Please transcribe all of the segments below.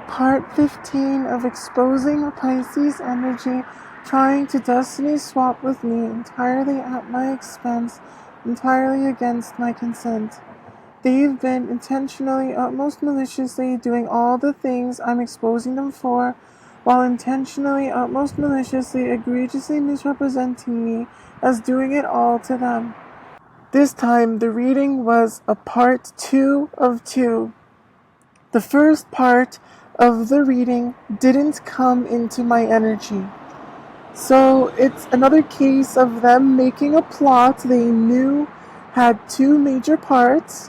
Part 15 of exposing a Pisces energy trying to destiny swap with me entirely at my expense, entirely against my consent. They've been intentionally, utmost maliciously doing all the things I'm exposing them for, while intentionally, utmost maliciously, egregiously misrepresenting me as doing it all to them. This time, the reading was a part 2 of 2. The first part of the reading didn't come into my energy. So it's another case of them making a plot they knew had 2 major parts,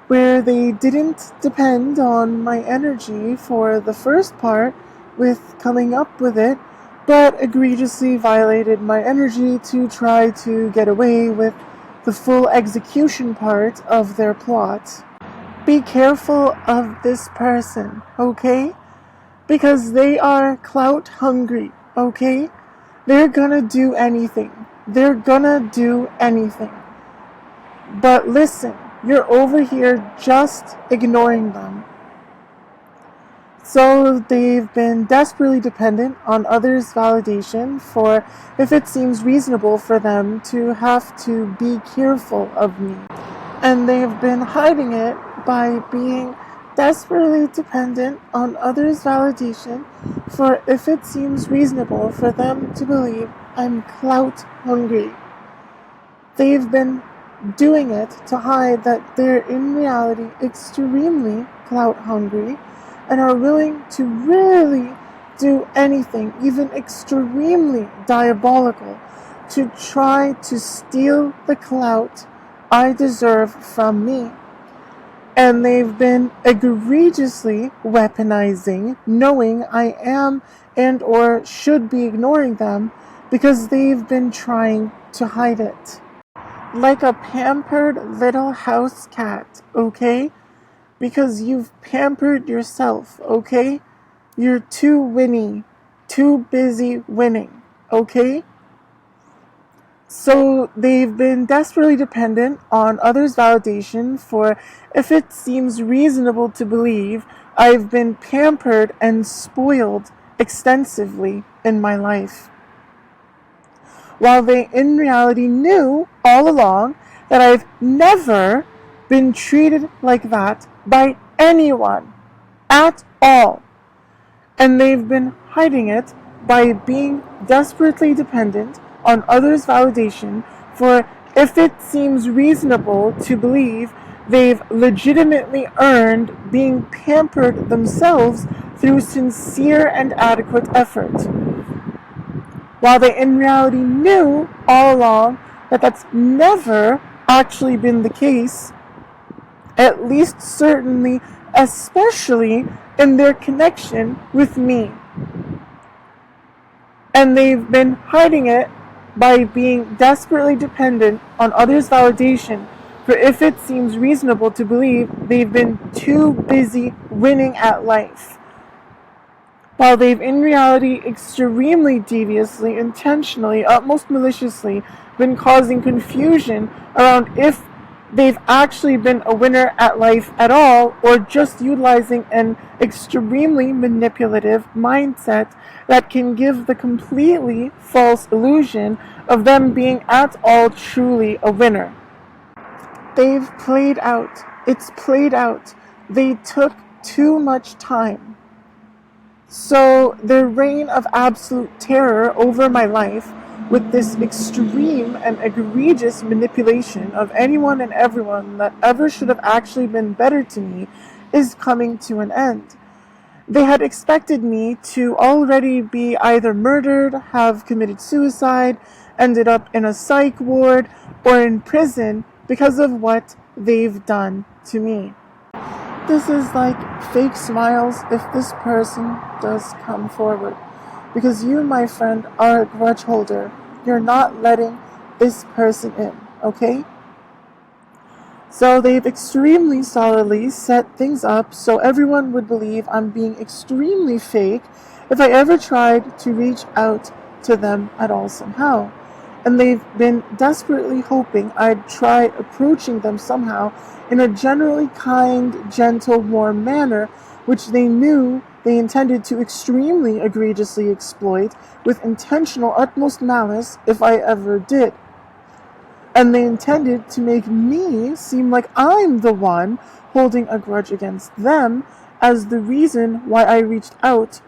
where they didn't depend on my energy for the first part with coming up with it, but egregiously violated my energy to try to get away with the full execution part of their plot. Be careful of this person, okay? Because they are clout hungry, okay? They're gonna do anything. They're gonna do anything. But listen, you're over here just ignoring them. So they've been desperately dependent on others' validation for if it seems reasonable for them to have to be careful of me. And they've been hiding it by being desperately dependent on others' validation for if it seems reasonable for them to believe I'm clout hungry. They've been doing it to hide that they're in reality extremely clout hungry and are willing to really do anything, even extremely diabolical, to try to steal the clout I deserve from me. And they've been egregiously weaponizing, knowing I am and or should be ignoring them because they've been trying to hide it. Like a pampered little house cat, okay? Because you've pampered yourself, okay? You're too winning, too busy winning, okay? So they've been desperately dependent on others' validation for if it seems reasonable to believe I've been pampered and spoiled extensively in my life. While they in reality knew all along that I've never been treated like that by anyone at all. And they've been hiding it by being desperately dependent on others' validation for if it seems reasonable to believe they've legitimately earned being pampered themselves through sincere and adequate effort. While they in reality knew all along that that's never actually been the case, at least certainly, especially in their connection with me. And they've been hiding it by being desperately dependent on others' validation for if it seems reasonable to believe they've been too busy winning at life. While they've in reality extremely deviously, intentionally, utmost maliciously been causing confusion around if they've actually been a winner at life at all, or just utilizing an extremely manipulative mindset that can give the completely false illusion of them being at all truly a winner. They've played out. It's played out. They took too much time. So their reign of absolute terror over my life, with this extreme and egregious manipulation of anyone and everyone that ever should have actually been better to me, is coming to an end. They had expected me to already be either murdered, have committed suicide, ended up in a psych ward, or in prison because of what they've done to me. This is like fake smiles if this person does come forward. Because you, my friend, are a grudge holder. You're not letting this person in, okay? So they've extremely solidly set things up so everyone would believe I'm being extremely fake if I ever tried to reach out to them at all somehow. And they've been desperately hoping I'd try approaching them somehow in a generally kind, gentle, warm manner which they knew they intended to extremely egregiously exploit with intentional utmost malice if I ever did. And they intended to make me seem like I'm the one holding a grudge against them as the reason why I reached out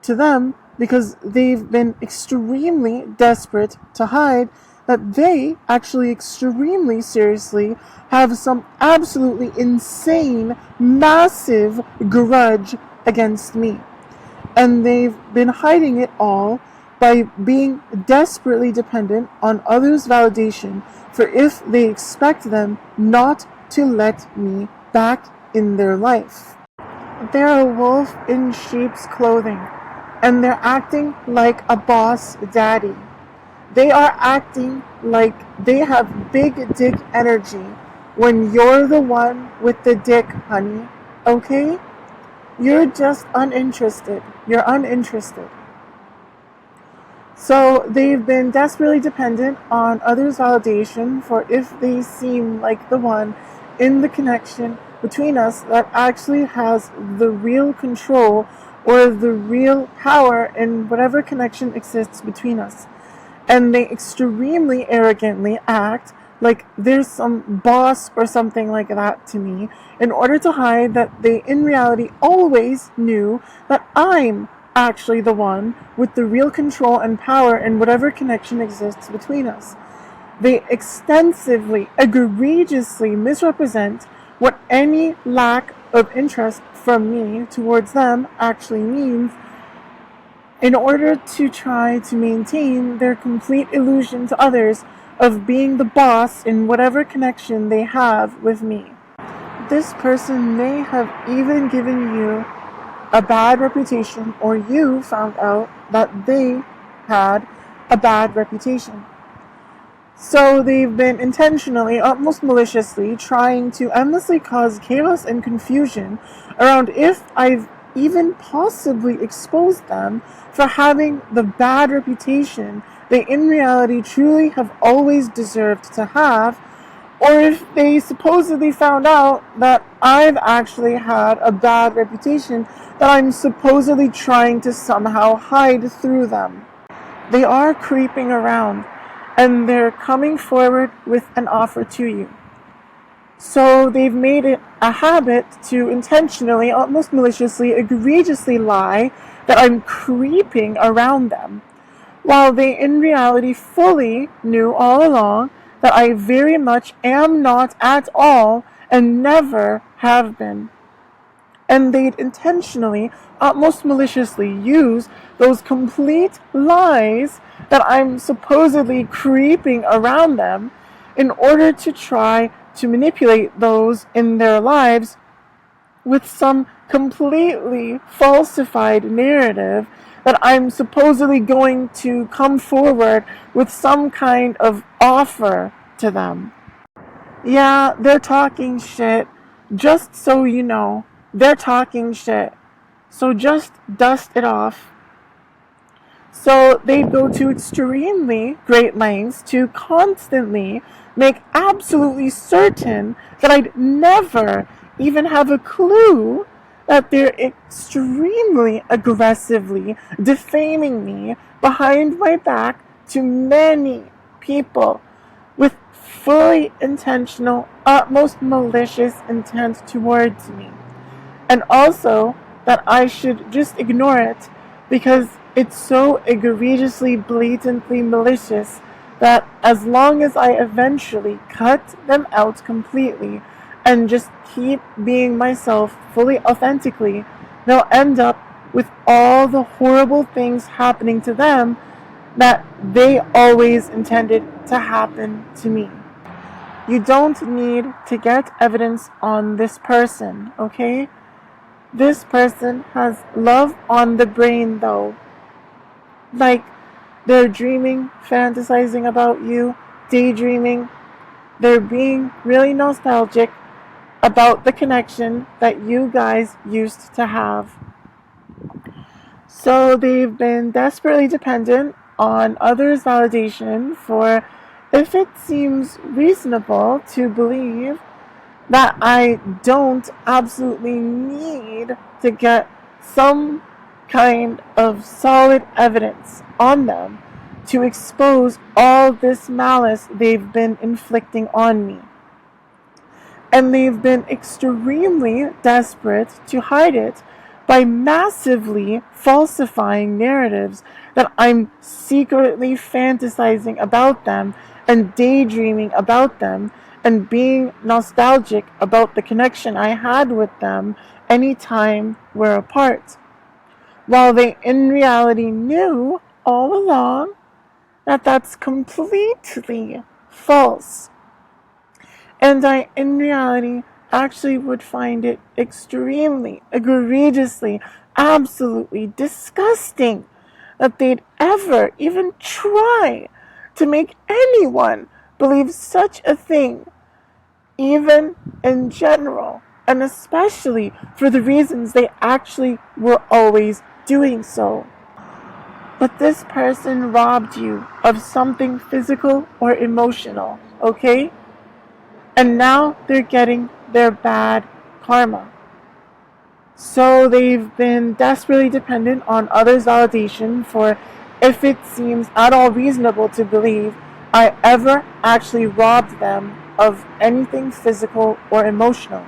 to them, because they've been extremely desperate to hide that they actually extremely seriously have some absolutely insane, massive grudge against me. And they've been hiding it all by being desperately dependent on others' validation for if they expect them not to let me back in their life. They're a wolf in sheep's clothing, and they're acting like a boss daddy. They are acting like they have big dick energy when you're the one with the dick, honey. Okay? You're just uninterested. You're uninterested. So they've been desperately dependent on others' validation for if they seem like the one in the connection between us that actually has the real control or the real power in whatever connection exists between us. And they extremely arrogantly act like there's some boss or something like that to me in order to hide that they in reality always knew that I'm actually the one with the real control and power in whatever connection exists between us. They extensively, egregiously misrepresent what any lack of interest from me towards them actually means in order to try to maintain their complete illusion to others of being the boss in whatever connection they have with me. This person may have even given you a bad reputation, or you found out that they had a bad reputation. So they've been intentionally, almost maliciously, trying to endlessly cause chaos and confusion around if I've even possibly exposed them for having the bad reputation they in reality truly have always deserved to have, or if they supposedly found out that I've actually had a bad reputation that I'm supposedly trying to somehow hide through them. They are creeping around, and they're coming forward with an offer to you. So they've made it a habit to intentionally, almost maliciously, egregiously lie that I'm creeping around them, while they in reality fully knew all along that I very much am not at all and never have been. And they'd intentionally, almost maliciously use those complete lies that I'm supposedly creeping around them in order to try to manipulate those in their lives with some completely falsified narrative that I'm supposedly going to come forward with some kind of offer to them. Yeah, they're talking shit, just so you know. They're talking shit. So just dust it off. So they go to extremely great lengths to constantly make absolutely certain that I'd never even have a clue that they're extremely aggressively defaming me behind my back to many people with fully intentional, utmost malicious intent towards me. And also that I should just ignore it because it's so egregiously, blatantly malicious that as long as I eventually cut them out completely and just keep being myself fully authentically, they'll end up with all the horrible things happening to them that they always intended to happen to me. You don't need to get evidence on this person, okay? This person has love on the brain though. Like, they're dreaming, fantasizing about you, daydreaming. They're being really nostalgic about the connection that you guys used to have. So they've been desperately dependent on others' validation for if it seems reasonable to believe that I don't absolutely need to get some kind of solid evidence on them to expose all this malice they've been inflicting on me. And they've been extremely desperate to hide it by massively falsifying narratives that I'm secretly fantasizing about them and daydreaming about them and being nostalgic about the connection I had with them anytime we're apart. While they in reality knew all along that that's completely false. And I, in reality, actually would find it extremely, egregiously, absolutely disgusting that they'd ever even try to make anyone believe such a thing, even in general, and especially for the reasons they actually were always doing so. But this person robbed you of something physical or emotional, okay? And now they're getting their bad karma. So they've been desperately dependent on others' validation for if it seems at all reasonable to believe I ever actually robbed them of anything physical or emotional.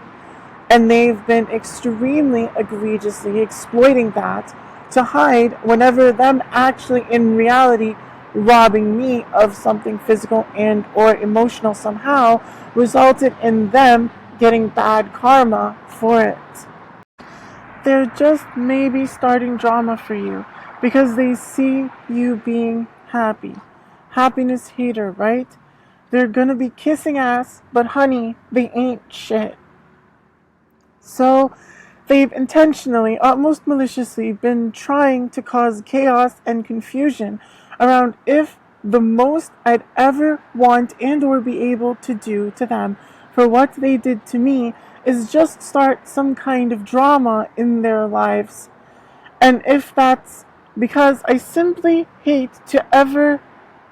And they've been extremely egregiously exploiting that to hide whenever them actually in reality robbing me of something physical and or emotional somehow resulted in them getting bad karma for it. They're just maybe starting drama for you because they see you being happy. Happiness hater, right? They're gonna be kissing ass, but honey, they ain't shit. So they've intentionally, almost maliciously, been trying to cause chaos and confusion around if the most I'd ever want and or be able to do to them for what they did to me is just start some kind of drama in their lives. And if that's because I simply hate to ever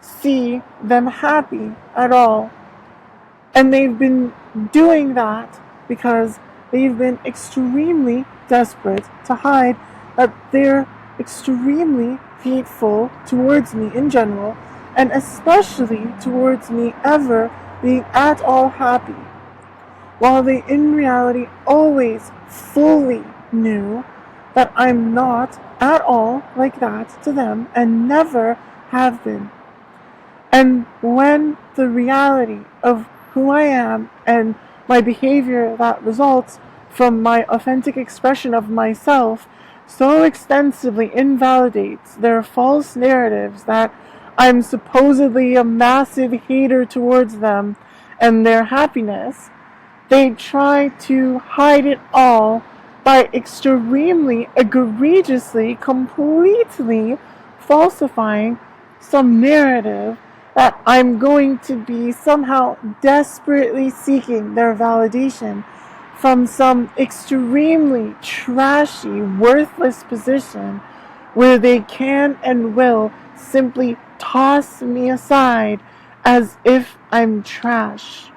see them happy at all. And they've been doing that because they've been extremely desperate to hide that they're extremely hateful towards me in general, and especially towards me ever being at all happy, while they in reality always fully knew that I'm not at all like that to them and never have been. And when the reality of who I am and my behavior that results from my authentic expression of myself so extensively invalidates their false narratives that I'm supposedly a massive hater towards them and their happiness, they try to hide it all by extremely, egregiously, completely falsifying some narrative that I'm going to be somehow desperately seeking their validation from some extremely trashy, worthless position where they can and will simply toss me aside as if I'm trash.